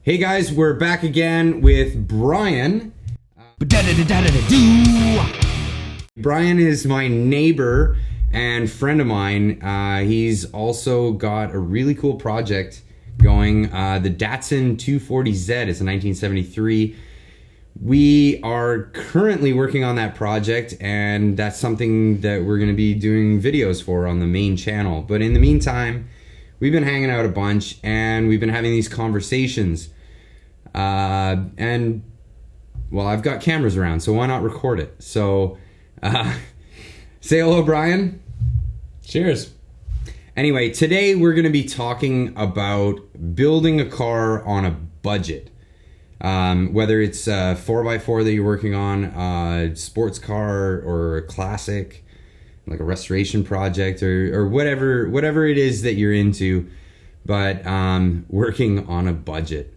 Hey guys, we're back again with Brian. Brian is my neighbor and friend of mine. He's also got a really cool project going, the Datsun 240Z. It's a 1973. We are currently working on that project, and that's something that we're going to be doing videos for on the main channel. But in the meantime, we've been hanging out a bunch, and we've been having these conversations. And, well, I've got cameras around, so why not record it? So, say hello, Brian. Cheers. Anyway, today we're going to be talking about building a car on a budget. Whether it's a 4x4 that you're working on, a sports car, or a classic, like a restoration project, or whatever it is that you're into, but working on a budget.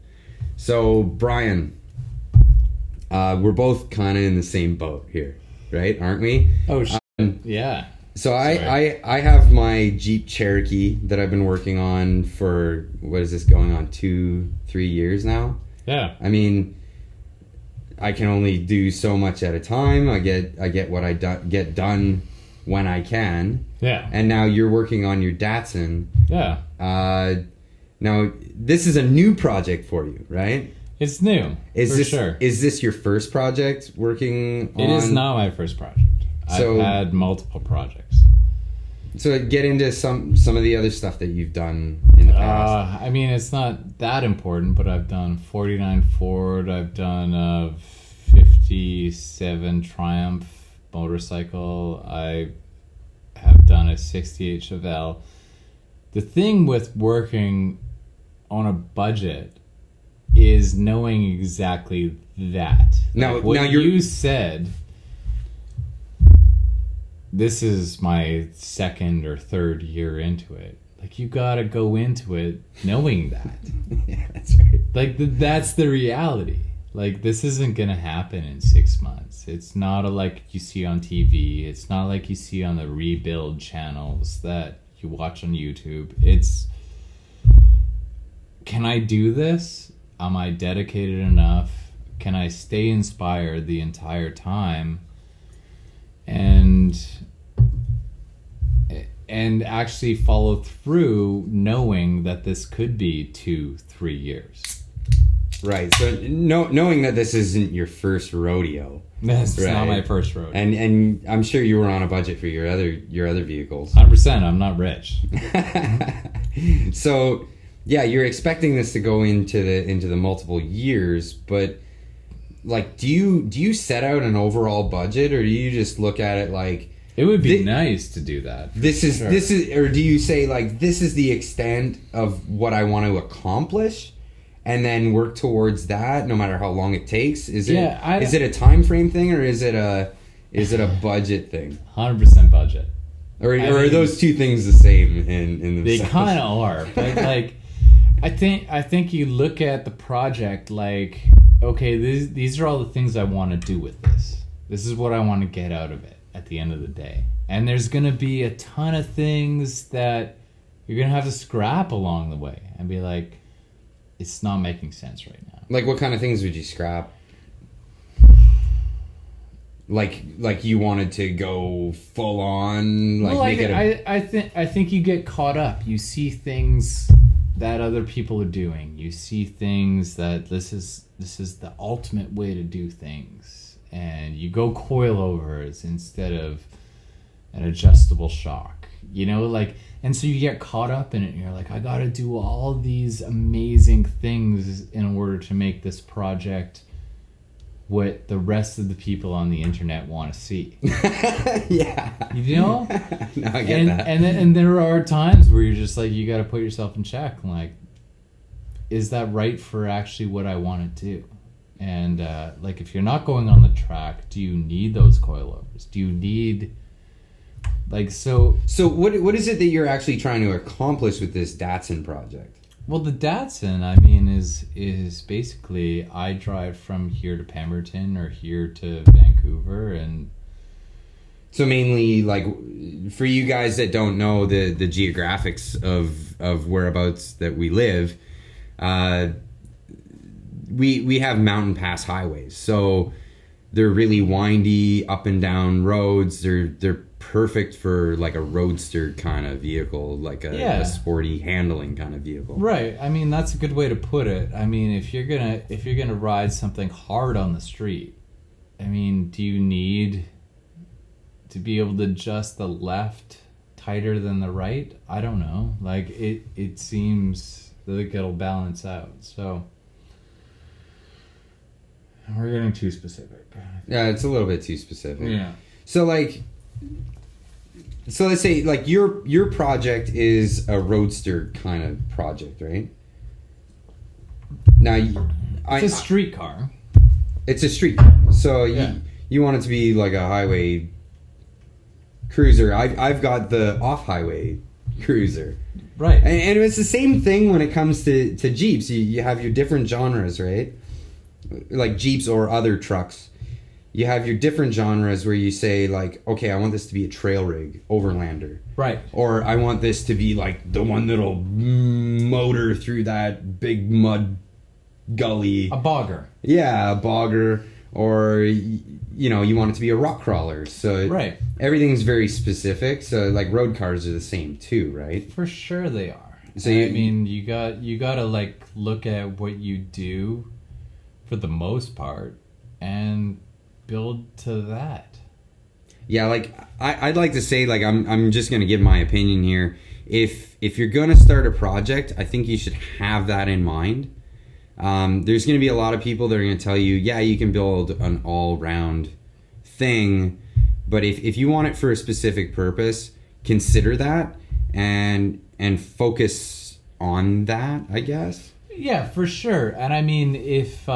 So, Brian, we're both kind of in the same boat here, right? Aren't we? Oh, yeah. So I have my Jeep Cherokee that I've been working on for, what is this, going on 2-3 years now? Yeah. I mean, I can only do so much at a time. I get what I get done when I can. Yeah. And now you're working on your Datsun. Yeah. Now, this is a new project for you, right? It's new, sure. Is this your first project working on? It is not my first project. So, I've had multiple projects. So get into some of the other stuff that you've done in the past. I mean, it's not that important, but I've done 49 Ford. I've done a 57 Triumph motorcycle. I have done a 68 Chevelle. The thing with working on a budget is knowing exactly that. Now you said, this is my second or third year into it. Like, you gotta go into it knowing that. Yeah, that's right. Like, that's the reality. Like, this isn't gonna happen in 6 months. It's not like you see on TV. It's not like you see on the rebuild channels that you watch on YouTube. It's, can I do this? Am I dedicated enough? Can I stay inspired the entire time? And actually follow through, knowing that this could be 2-3 years. Right. So knowing that this isn't your first rodeo. That's right? Not my first rodeo. And I'm sure you were on a budget for your other vehicles. 100%. I'm not rich. So yeah, you're expecting this to go into the multiple years, but like, do you set out an overall budget, or do you just look at it like, it would be nice to do that? This is, or do you say like, this is the extent of what I want to accomplish, and then work towards that no matter how long it takes? Is it a time frame thing, or is it a budget thing? 100% budget. Or are those two things the same in themselves? They kind of are, but like, I think you look at the project like, okay, these are all the things I want to do with this. This is what I want to get out of it at the end of the day. And there's going to be a ton of things that you're going to have to scrap along the way and be like, it's not making sense right now. Like, what kind of things would you scrap? Like you wanted to go full on, like, make it I think you get caught up. You see things that other people are doing. You see things that this is the ultimate way to do things, and you go coilovers instead of an adjustable shock. You know, like, and so you get caught up in it, and you're like, I got to do all these amazing things in order to make this project what the rest of the people on the internet want to see. Yeah. You know? No, I get that. And there are times where you're just like, you got to put yourself in check. Like, is that right for actually what I want to do? And like, if you're not going on the track, do you need those coilovers? Do you need, like, so what is it that you're actually trying to accomplish with this Datsun project? Well, the Datsun, I mean, is basically, I drive from here to Pemberton or here to Vancouver, and so mainly, like, for you guys that don't know the geographics of whereabouts that we live, we have mountain pass highways, so they're really windy up and down roads. They're perfect for like a roadster kind of vehicle, like a sporty handling kind of vehicle. Right. I mean, that's a good way to put it. I mean, if you're gonna ride something hard on the street, I mean, do you need to be able to adjust the left tighter than the right? I don't know. Like it seems like it'll balance out. So we're getting too specific. Yeah, it's a little bit too specific. Yeah. So let's say like your project is a roadster kind of project, right? Now it's a street car. It's a street. So you want it to be like a highway cruiser. I've got the off-highway cruiser. Right. And it's the same thing when it comes to Jeeps. You have your different genres, right? Like Jeeps or other trucks. You have your different genres where you say like, okay, I want this to be a trail rig, overlander. Right. Or I want this to be like the one that'll motor through that big mud gully. A bogger. Yeah, a bogger. Or, you know, you want it to be a rock crawler. So right. Everything's very specific. So like road cars are the same too, right? For sure they are. So I mean, you gotta like look at what you do for the most part and build to that. Yeah, like I'd like to say, like I'm just gonna give my opinion here. If you're gonna start a project, I think you should have that in mind. There's gonna be a lot of people that are gonna tell you, yeah, you can build an all-round thing, but if you want it for a specific purpose, consider that and focus on that, I guess. Yeah, for sure. And I mean, if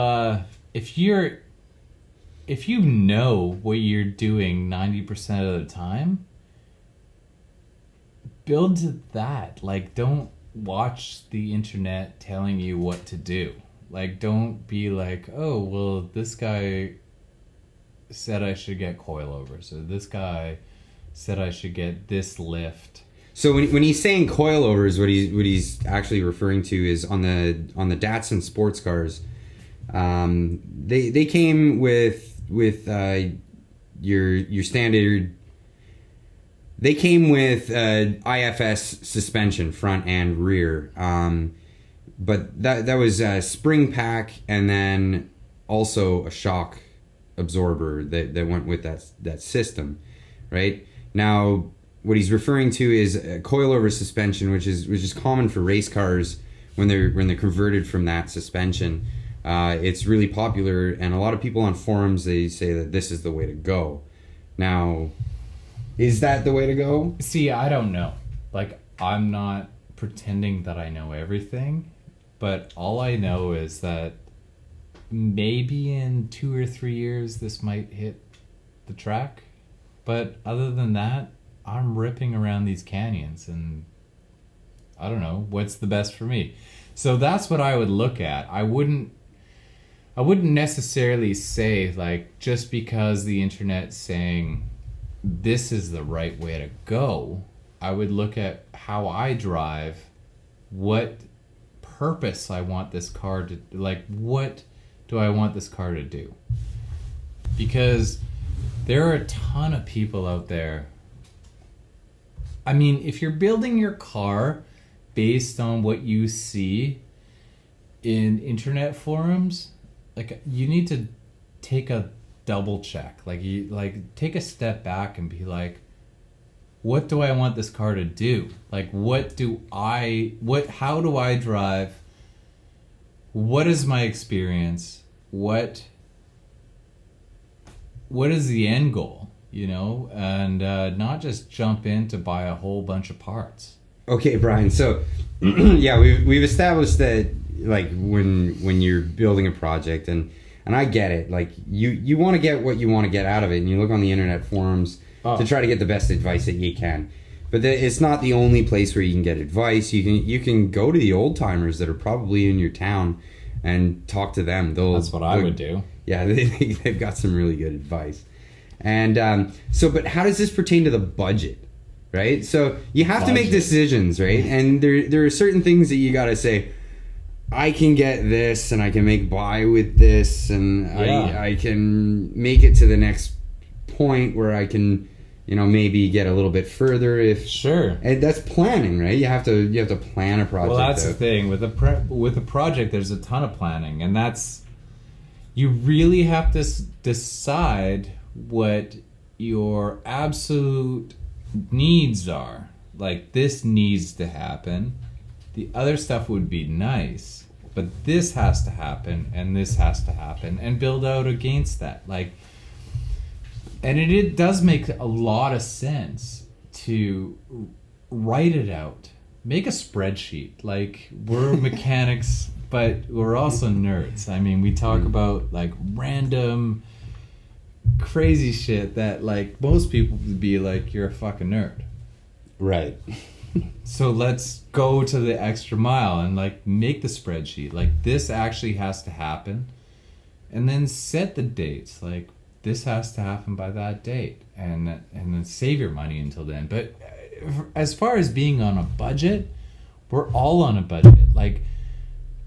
you know what you're doing 90% of the time, build to that. Like, don't watch the internet telling you what to do. Like, don't be like, oh, well, this guy said I should get coilovers, or this guy said I should get this lift. So when he's saying coilovers, what he's actually referring to is on the Datsun sports cars. They came with your standard. They came with IFS suspension, front and rear. But that was a spring pack, and then also a shock absorber that went with that system, right? Now, what he's referring to is a coilover suspension, which is common for race cars when they're converted from that suspension. It's really popular, and a lot of people on forums, they say that this is the way to go. Now, is that the way to go? See, I don't know. Like, I'm not pretending that I know everything, but all I know is that maybe in 2 or 3 years this might hit the track. But other than that, I'm ripping around these canyons, and I don't know what's the best for me. So that's what I would look at. I wouldn't necessarily say, like, just because the internet's saying this is the right way to go, I would look at how I drive, what purpose I want this car to, like, what do I want this car to do? Because there are a ton of people out there. I mean, if you're building your car based on what you see in internet forums, like, you need to take a double check. Like, take a step back and be like, what do I want this car to do? Like, how do I drive? What is my experience? What is the end goal, you know? And not just jump in to buy a whole bunch of parts. Okay, Brian. So, yeah, we've established that, like, when you're building a project, and I get it. Like, you want to get what you want to get out of it, and you look on the internet forums to try to get the best advice that you can. But it's not the only place where you can get advice. You can go to the old timers that are probably in your town and talk to them. That's what I would do. Yeah, they've got some really good advice. And but how does this pertain to the budget? Right? So you have to make decisions, right? And there are certain things that you got to say, I can get this and I can make buy with this and Yeah. I can make it to the next point where I can, maybe get a little bit further if Sure. and that's planning, right? You have to plan a project. Well, that's the out. thing with a project. There's a ton of planning, and that's you really have to decide what your absolute needs are. Like, this needs to happen. The other stuff would be nice, but this has to happen, and this has to happen, and build out against that. Like, and it does make a lot of sense to write it out. Make a spreadsheet. Like, we're mechanics, but we're also nerds. I mean, we talk about like random crazy shit that like most people would be like, you're a fucking nerd. Right. So let's go to the extra mile and like make the spreadsheet. Like, this actually has to happen. And then set the dates. Like, this has to happen by that date. And then save your money until then. But as far as being on a budget, we're all on a budget. Like,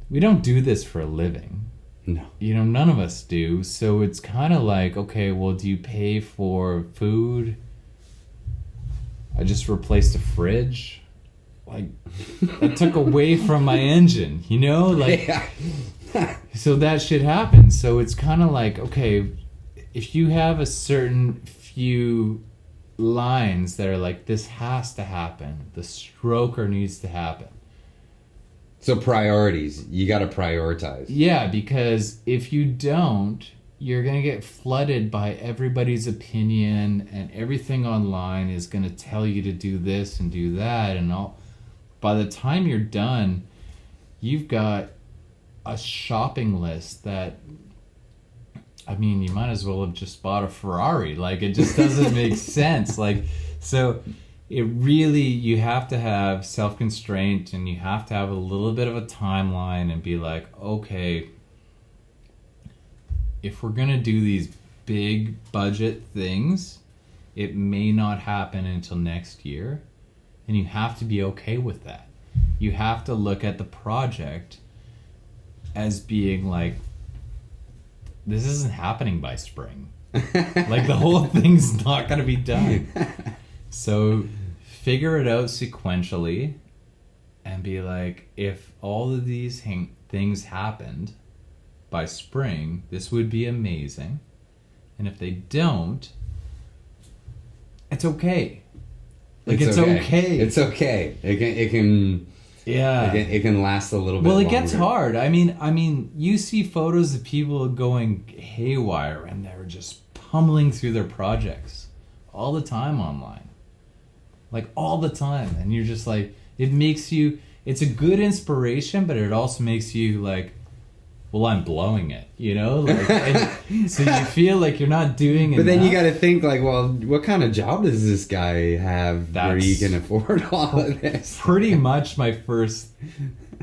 we don't do this for a living. No. None of us do. So it's kind of like, okay, well, do you pay for food? I just replaced a fridge. Like, that took away from my engine, Like, Yeah. so that shit happens. So it's kind of like, okay, if you have a certain few lines that are like, this has to happen, the stroker needs to happen. So priorities, you got to prioritize. Yeah, because if you don't, you're going to get flooded by everybody's opinion, and everything online is going to tell you to do this and do that, and all. By the time you're done, you've got a shopping list that, I mean, you might as well have just bought a Ferrari. Like, it just doesn't make sense. Like, so it really, you have to have self-constraint, and you have to have a little bit of a timeline and be like, okay, if we're going to do these big budget things, it may not happen until next year. And you have to be okay with that. You have to look at the project as being like, this isn't happening by spring. Like, the whole thing's not going to be done. So figure it out sequentially and be like, if all of these things happened by spring, this would be amazing. And if they don't, it's okay. Like, it's okay. It's okay. It can Yeah. it can last a little bit Well, it longer. gets hard. I mean, you see photos of people going haywire and they're just pummeling through their projects all the time online. Like, all the time. And you're just like, it's a good inspiration, but it also makes you like, well, I'm blowing it, Like, and so you feel like you're not doing it. But then you got to think like, well, what kind of job does this guy have where he That's can afford all of this? pretty much my first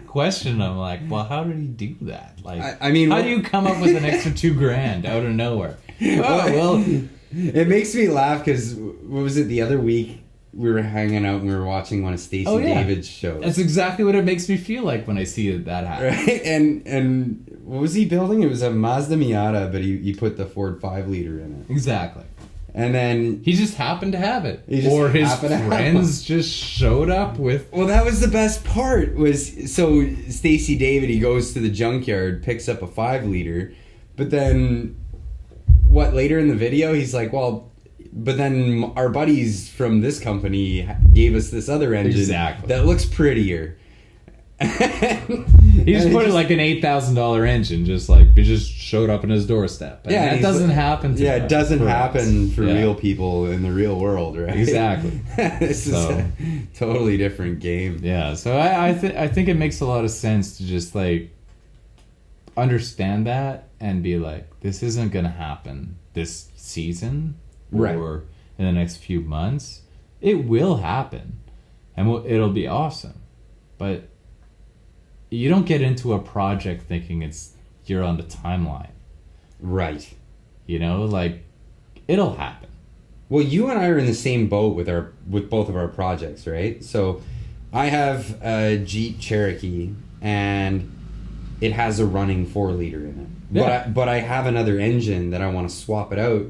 question. I'm like, well, how did he do that? Like, I mean, how do you come up with an extra $2,000 out of nowhere? Oh, well, it makes me laugh because what was it the other week? We were hanging out and we were watching one of Stacey David's shows. That's exactly what it makes me feel like when I see that happen. Right? And what was he building? It was a Mazda Miata, but he put the Ford 5-liter in it. Exactly. And then He just happened to have it. He just Or his happened to have friends just showed up with... well, that was the best part. Was so Stacey David, he goes to the junkyard, picks up a 5-liter, but then later in the video he's like, well, but then our buddies from this company gave us this other engine Exactly. that looks prettier. He just put it like an $8,000 engine, it just showed up in his doorstep. And Yeah, that he's doesn't like- happen to Yeah, us, it doesn't for us. happen for Yeah. real people in the real world, right? Exactly. This is So- a totally different game. Yeah, so I think it makes a lot of sense to just like understand that and be like, this isn't gonna happen this season Right. or in the next few months. It will happen, and it'll be awesome. But you don't get into a project thinking you're on the timeline. Right. Like, it'll happen. Well, you and I are in the same boat with both of our projects, right? So I have a Jeep Cherokee, and it has a running 4-liter in it. Yeah. But I have another engine that I want to swap it out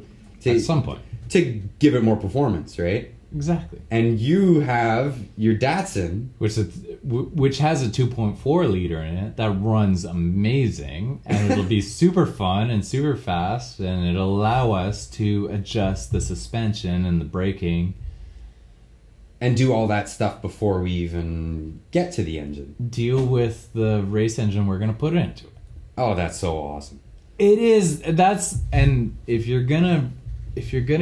At some point. to give it more performance, right? Exactly. And you have your Datsun. Which has a 2.4 liter in it that runs amazing, and it'll be super fun and super fast, and it'll allow us to adjust the suspension and the braking. And do all that stuff before we even get to the engine. Deal with the race engine we're going to put into it. Oh, that's so awesome. It is. And if you're gonna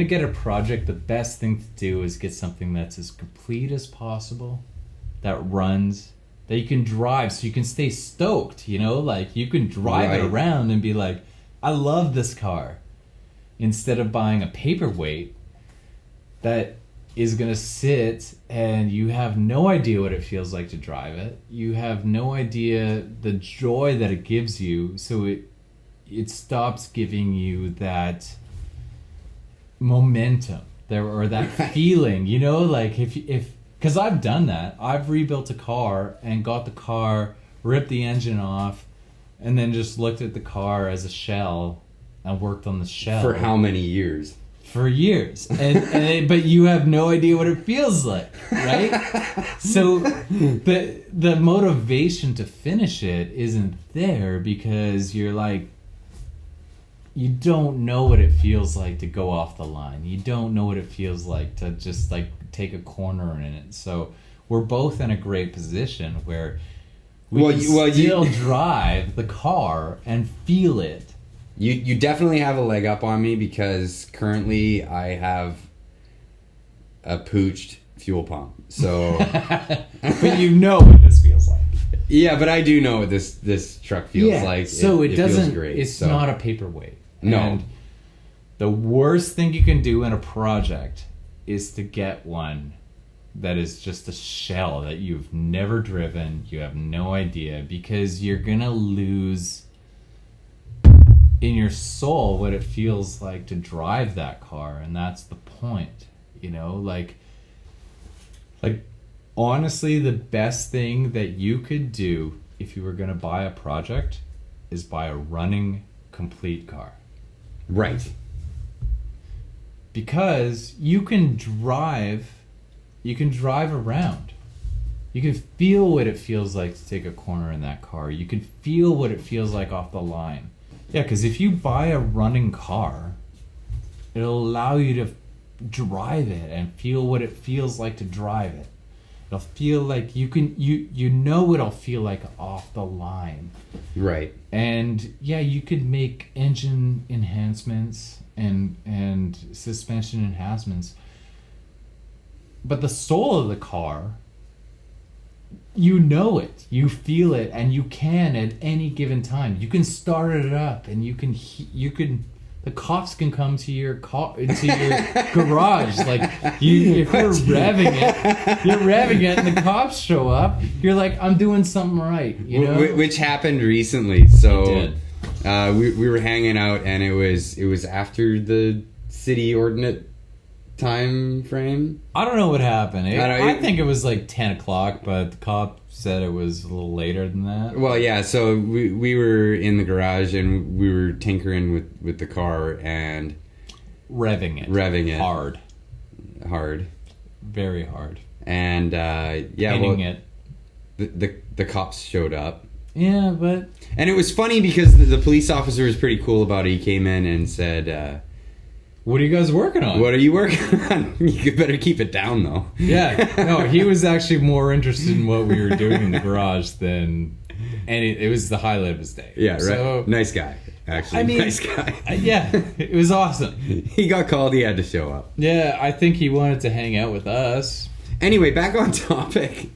get a project, the best thing to do is get something that's as complete as possible, that runs, that you can drive, so you can stay stoked. You know, like you can drive it Right. around and be like, I love this car, instead of buying a paperweight that is gonna sit and you have no idea what it feels like to drive it. You have no idea the joy that it gives you, so it stops giving you that momentum there, or that feeling, you know, like if because I've done that. I've rebuilt a car and got the car, ripped the engine off, and then just looked at the car as a shell and worked on the shell For how many years? for years, but you have no idea what it feels like, right? So the motivation to finish it isn't there, because you're like, you don't know what it feels like to go off the line. You don't know what it feels like to just like take a corner in it. So we're both in a great position where we can still drive the car and feel it. You definitely have a leg up on me, because currently I have a pooched fuel pump. So But you know what this feels like. yeah, but I do know what this truck feels like. So it doesn't. feels great. It's not a paperweight. No. And the worst thing you can do in a project is to get one that is just a shell that you've never driven. You have no idea, because you're gonna lose in your soul what it feels like to drive that car, and that's the point. You know, like honestly, the best thing that you could do if you were going to buy a project is buy a running complete car, Right. because you can drive around. You can feel what it feels like to take a corner in that car. You can feel what it feels like off the line. Yeah, because if you buy a running car, it'll allow you to drive it and feel what it feels like to drive it. It'll feel like you know it'll feel like off the line. Right. And yeah, you could make engine enhancements and suspension enhancements, but the soul of the car, you know it, you feel it, and you can at any given time. You can start it up, and you can the cops can come to your into your garage. Like if you're revving it, and the cops show up. You're like, I'm doing something right, you know. Which happened recently. So It did. we were hanging out, and it was after the city ordinance time frame. I don't know what happened. I don't- think it was like 10 o'clock, but the cop said it was a little later than that. Well, yeah. So we were in the garage, and we were tinkering with the car and Revving it hard, very hard, and yeah, hitting well, it. the cops showed up. Yeah, but And it was funny because the police officer was pretty cool about it. He came in and said, what are you guys working on? "What are you working on? You better keep it down, though." Yeah, no, he was actually more interested in what we were doing in the garage and it was the highlight of his day. Yeah, right. So, Nice guy, actually. I mean, nice guy. yeah, it was awesome. He got called. He had to show up. Yeah, I think he wanted to hang out with us. Anyway, back on topic.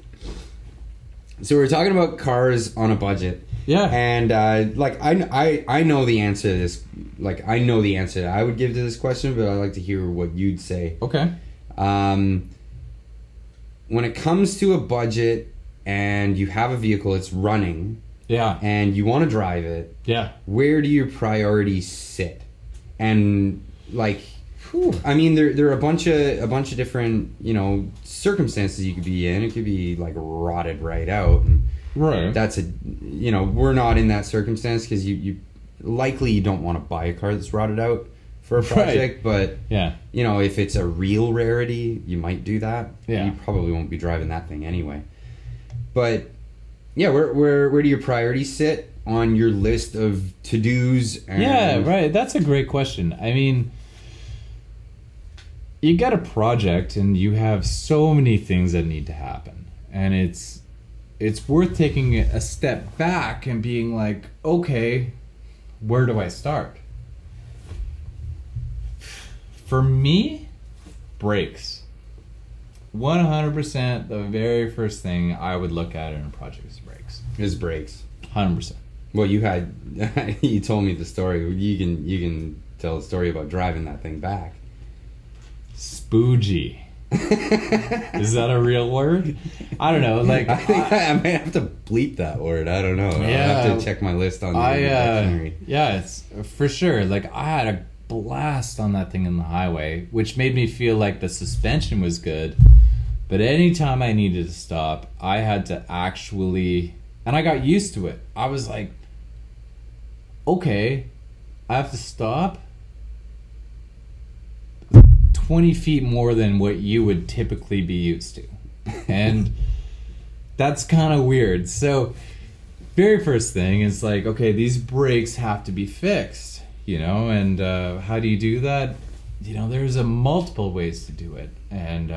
So we're talking about cars on a budget. Yeah. And like I know the answer to this. Like I know the answer that I would give to this question, but I'd like to hear what you'd say. Okay. When it comes to a budget and you have a vehicle, it's running, Yeah. and you want to drive it, Yeah. where do your priorities sit? And like, I mean, there are a bunch of different, circumstances you could be in. It could be like rotted right out, and Right. That's we're not in that circumstance because you likely you don't want to buy a car that's rotted out for a project, but Yeah. if it's a real rarity, you might do that. Yeah. You probably won't be driving that thing anyway. But yeah, where do your priorities sit on your list of to-dos? Yeah, right. That's a great question. I mean, you got a project and you have so many things that need to happen. And it's worth taking a step back and being like, okay, where do I start? For me, brakes. 100% the very first thing I would look at in a project is brakes. Is brakes. 100%. Well, you told me the story. You can tell the story about driving that thing back. Spoogie. Is that a real word? I don't know. Like, I think I might have to bleep that word. I don't know. Yeah. I'll have to check my list on the dictionary. Yeah, it's for sure. Like, I had a blast on that thing in the highway, which made me feel like the suspension was good. But anytime I needed to stop, I had to actually, and I got used to it. I was like, okay, I have to stop 20 feet more than what you would typically be used to. And that's kind of weird. So, very first thing is like, okay, these brakes have to be fixed, and how do you do that? There's multiple ways to do it. And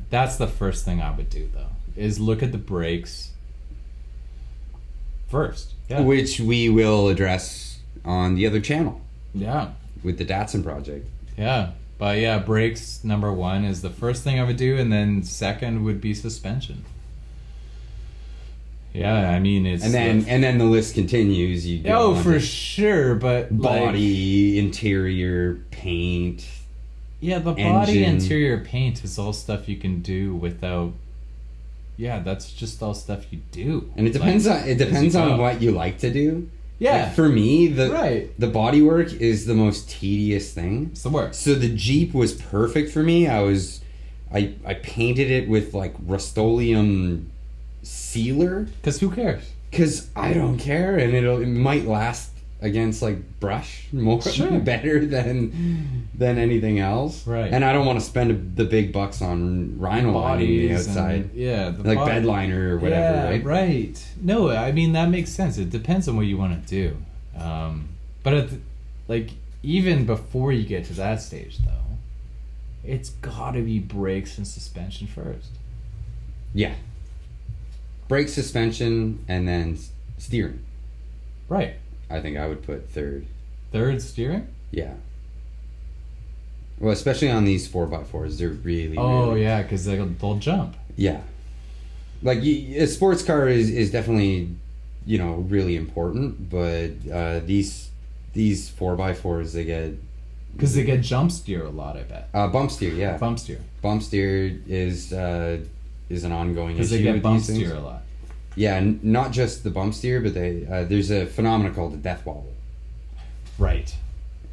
that's the first thing I would do, though, is look at the brakes first. Yeah. Which we will address on the other channel Yeah. with the Datsun project. Yeah. But yeah, brakes, number one, is the first thing I would do, and then second would be suspension. Yeah, I mean, it's... And then the list continues. You go on for to sure, but body, interior, paint. Yeah, the body, engine. interior, paint is all stuff you can do without... Yeah, that's just all stuff you do. And it depends on what you like to do. Yeah. Like for me, Right. the body work is the most tedious thing. It's the worst. So the Jeep was perfect for me. I painted it with like Rust-Oleum sealer Because who cares? because I don't care, and it might last against like brush more Sure. better than anything else. Right. And I don't want to spend the big bucks on rhino lining the Bodies outside, and, yeah, the like body- bed liner or whatever. Yeah, right. right. No, I mean that makes sense. It depends on what you want to do. But even before you get to that stage, though, it's got to be brakes and suspension first. Yeah. Brake, suspension, and then steering. Right. I think I would put third. Third, steering. Yeah. Well, especially on these 4x4s, they're really. Oh really, yeah, because they'll jump. Yeah. Like a sports car is definitely, really important, but these 4x4s they get. Because they get jump steer a lot, I bet. Bump steer, yeah. Bump steer. Bump steer is an ongoing issue. Because they get with bump these things. steer a lot. Yeah, not just the bump steer, but there's a phenomenon called the death wobble. Right.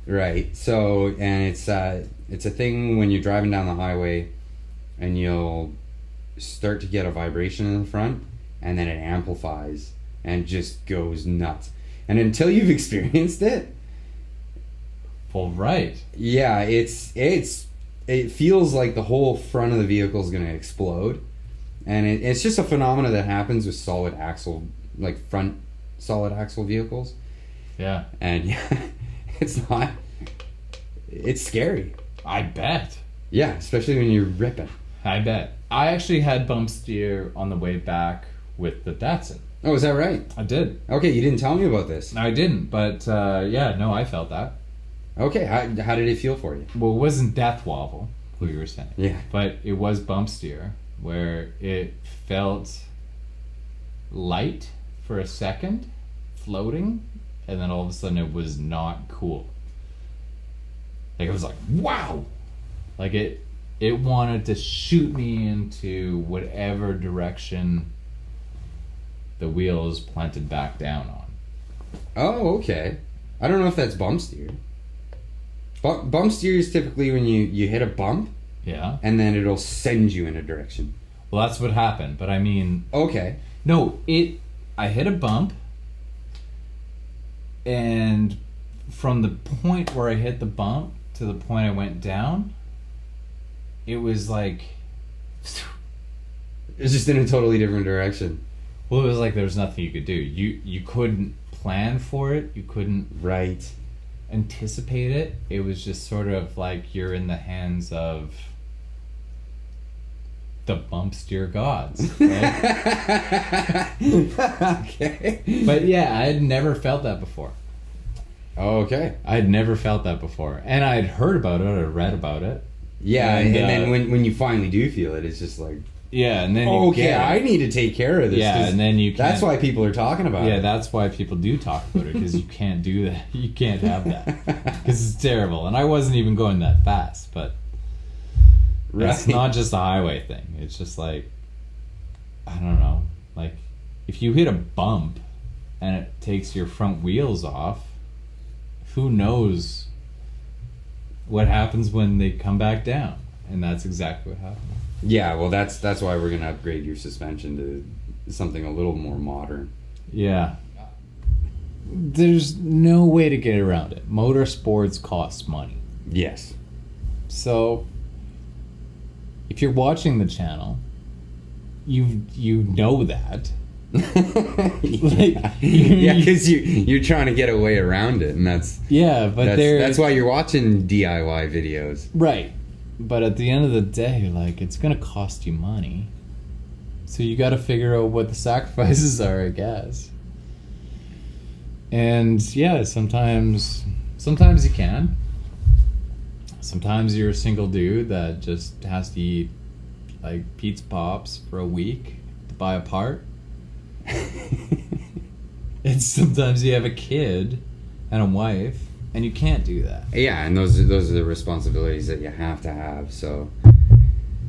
Right. So, and it's a thing when you're driving down the highway, and you'll start to get a vibration in the front, and then it amplifies and just goes nuts. And until you've experienced it, Well, right. yeah, it feels like the whole front of the vehicle is going to explode. And it's just a phenomena that happens with solid axle, like front solid axle vehicles. Yeah. And yeah, it's scary. I bet. Yeah, especially when you're ripping. I bet. I actually had bump steer on the way back with the Datsun. Oh, is that right? I did. Okay, you didn't tell me about this. I didn't, but yeah, no, I felt that. Okay, how did it feel for you? Well, it wasn't death wobble, who you were saying. Yeah. But it was bump steer, where it felt light for a second, floating, and then all of a sudden it was not cool. Like, it was like, wow! Like, it wanted to shoot me into whatever direction the wheels planted back down on. Oh, okay. I don't know if that's bump steer. Bump steer is typically when you hit a bump, Yeah? and then it'll send you in a direction. Well, that's what happened, but I mean... Okay. No, I hit a bump, and from the point where I hit the bump to the point I went down, it was like, It's just in a totally different direction. well, it was like there was nothing you could do. You couldn't plan for it. You couldn't Right. anticipate it. It was just sort of like you're in the hands of the bump steer gods, right? Okay. But yeah, I had never felt that before. Oh, okay. I had never felt that before, and I had heard about it. I read about it. Yeah, And, and then when you finally do feel it, it's just like, Yeah, and then you okay, get it. I need to take care of this. Yeah, 'cause and then you can't, that's why people are talking about Yeah, it. that's why people do talk about it, because you can't do that. You can't have that because it's terrible. And I wasn't even going that fast, but it's not just a highway thing. It's just like, I don't know, like if you hit a bump and it takes your front wheels off, who knows what happens when they come back down? And that's exactly what happened. Yeah, well, that's why we're gonna upgrade your suspension to something a little more modern. Yeah. There's no way to get around it. Motorsports costs money. Yes. So if you're watching the channel, you know that. Yeah, because you're trying to get a way around it, and that's But that's why you're watching DIY videos. right. But at the end of the day, like, it's gonna cost you money. So you gotta figure out what the sacrifices are, I guess. And yeah, sometimes you can. Sometimes you're a single dude that just has to eat like pizza pops for a week to buy a part. And sometimes you have a kid and a wife, and you can't do that. Yeah, and those are the responsibilities that you have to have. So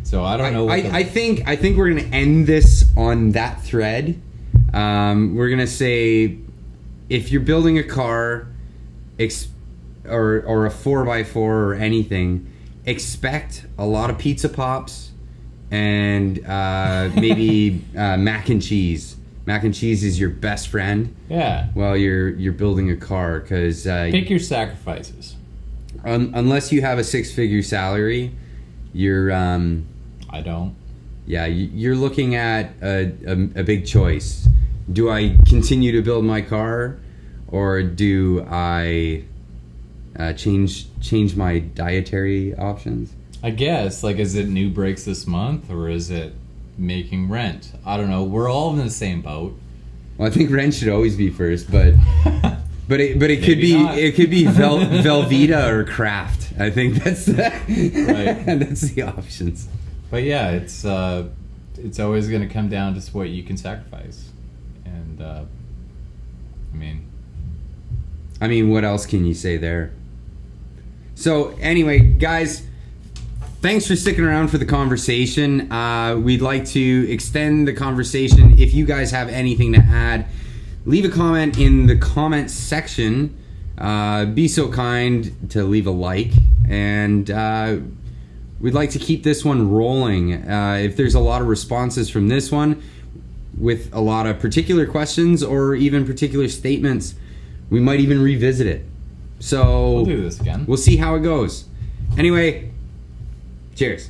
So I don't know. I think we're gonna end this on that thread. We're gonna say, if you're building a car, or a 4x4 or anything, expect a lot of pizza pops and maybe mac and cheese. Mac and cheese is your best friend Yeah. while you're building a car, because Pick your sacrifices. unless you have a 6-figure salary, you're I don't. yeah, you're looking at a big choice. Do I continue to build my car, or do I change my dietary options? I guess, like, is it new brakes this month, or is it making rent? I don't know. We're all in the same boat. Well, I think rent should always be first, but it could Maybe not. be Velveeta or Kraft. I think that's Right. that's the options. But yeah, it's always going to come down to what you can sacrifice. And I mean, what else can you say there? So anyway, guys, thanks for sticking around for the conversation. We'd like to extend the conversation. If you guys have anything to add, leave a comment in the comments section. Be so kind to leave a like, and we'd like to keep this one rolling. If there's a lot of responses from this one with a lot of particular questions or even particular statements, we might even revisit it. So we'll do this again. we'll see how it goes. Anyway, cheers.